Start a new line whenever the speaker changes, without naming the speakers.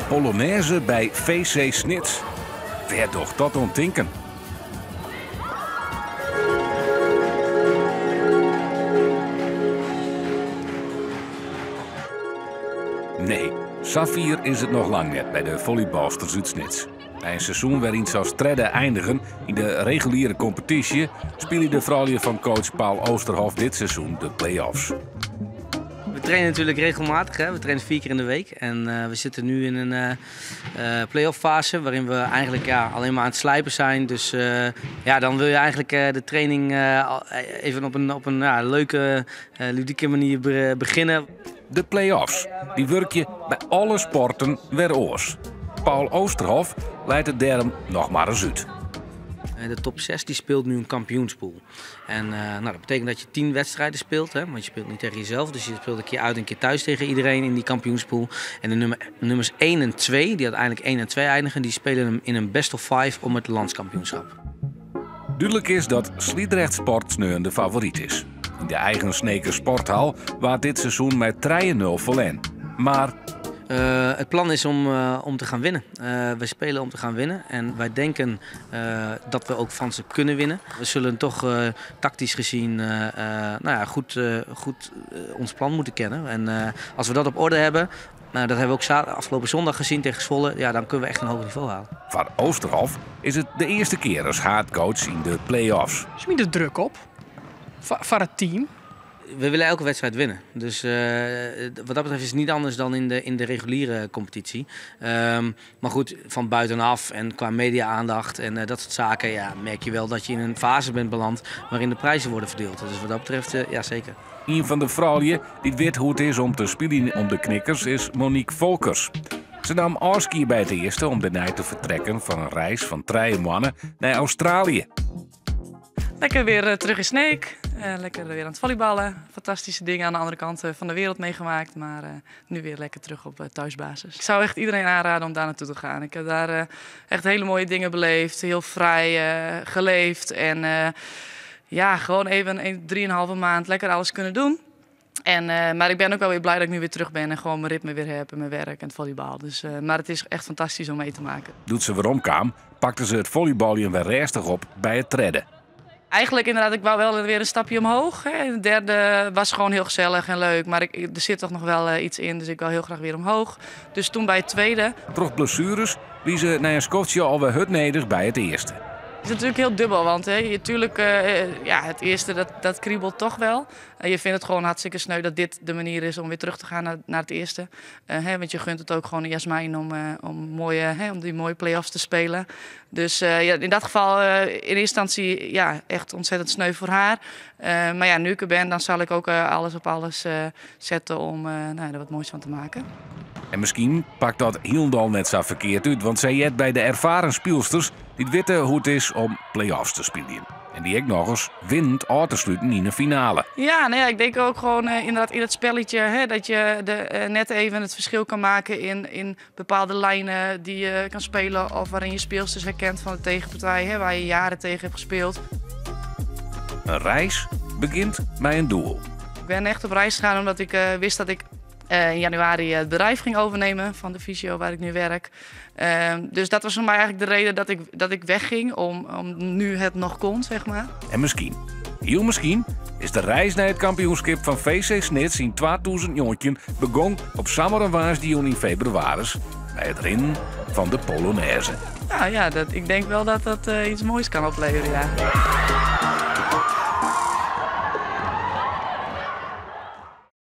Polonaise bij VC Snits. Wer toch dat ontdenken? Nee, Safir is het nog lang net bij de volleybalsters uit Snits. Na een seizoen waarin ze als derde eindigen in de reguliere competitie, spelen de vrouwen van coach Paul Oosterhoff dit seizoen de play-offs.
We trainen natuurlijk regelmatig, hè? We trainen 4 keer in de week. En we zitten nu in een play-off fase waarin we eigenlijk alleen maar aan het slijpen zijn. Dus dan wil je eigenlijk de training even op een leuke, ludieke manier beginnen.
De play-offs, die werk je bij alle sporten weer oors. Paul Oosterhoff leidt het daarom nog maar eens uit.
De top 6 die speelt nu een kampioenspool. En dat betekent dat je 10 wedstrijden speelt. Hè? Want je speelt niet tegen jezelf. Dus je speelt een keer uit en een keer thuis tegen iedereen in die kampioenspool. En de nummers 1 en 2, die uiteindelijk 1 en 2 eindigen, die spelen in een best of 5 om het landskampioenschap.
Duidelijk is dat Sliedrecht Sportsneun de favoriet is. In de eigen Sneker Sporthal waart dit seizoen met 3-0 verlen. Maar
het plan is om te gaan winnen. We spelen om te gaan winnen en wij denken dat we ook van ze kunnen winnen. We zullen toch tactisch gezien goed ons plan moeten kennen. En als we dat op orde hebben, dat hebben we ook afgelopen zondag gezien tegen Zwolle, dan kunnen we echt een hoog niveau halen.
Voor Oosterhoff is het de eerste keer als headcoach in de play-offs.
Smiet de druk op voor het team.
We willen elke wedstrijd winnen. Dus wat dat betreft is het niet anders dan in de reguliere competitie. Maar goed, van buitenaf en qua media-aandacht en dat soort zaken, merk je wel dat je in een fase bent beland waarin de prijzen worden verdeeld. Dus wat dat betreft, zeker.
Een van de vrouwen die weet hoe het is om te spelen om de knikkers is Monique Volkers. Ze nam afscheid bij het eerste om daarna te vertrekken van een reis van 3 maanden naar Australië.
Lekker weer terug in Sneek. Lekker weer aan het volleyballen. Fantastische dingen aan de andere kant van de wereld meegemaakt. Maar nu weer lekker terug op thuisbasis. Ik zou echt iedereen aanraden om daar naartoe te gaan. Ik heb daar echt hele mooie dingen beleefd. Heel vrij geleefd. En gewoon even 3,5 maand lekker alles kunnen doen. Maar ik ben ook wel weer blij dat ik nu weer terug ben en gewoon mijn ritme weer heb en mijn werk en het volleybal. Dus, maar het is echt fantastisch om mee te maken.
Doet ze weer omkwam, pakte ze het volleyballen weer rustig op bij het treden.
Eigenlijk inderdaad, ik wou wel weer een stapje omhoog. Hè. De derde was gewoon heel gezellig en leuk, maar er zit toch nog wel iets in, dus ik wil heel graag weer omhoog. Dus toen bij het tweede.
Trots blessures wie ze na een schotje alweer hutnedig bij het eerste.
Het is natuurlijk heel dubbel, want het eerste dat kriebelt toch wel. Je vindt het gewoon hartstikke sneu dat dit de manier is om weer terug te gaan naar het eerste. Want je gunt het ook gewoon Jasmijn om die mooie play-offs te spelen. Dus in dat geval in eerste instantie echt ontzettend sneu voor haar. Maar nu ik er ben, dan zal ik ook alles op alles zetten om er wat moois van te maken.
En misschien pakt dat Hielendal net zo verkeerd uit, want zij jet bij de ervaren speelsters die weten hoe het is om play-offs te spelen. En die ik nog eens winnend uit te sluiten in de finale.
Ja, ik denk ook gewoon inderdaad in het spelletje dat je net even het verschil kan maken in bepaalde lijnen die je kan spelen. Of waarin je speelsters herkent van de tegenpartij, waar je jaren tegen hebt gespeeld.
Een reis begint bij een doel.
Ik ben echt op reis gegaan omdat ik wist dat ik in januari het bedrijf ging overnemen van de fysio waar ik nu werk. Dus dat was voor mij eigenlijk de reden dat ik wegging om nu het nog kon, zeg maar.
En heel misschien, is de reis naar het kampioenschap van VC Snits in 2019 begon op Samaranwaasdion in februari bij het rennen van de Polonaise.
Ik denk wel dat dat iets moois kan opleveren, ja.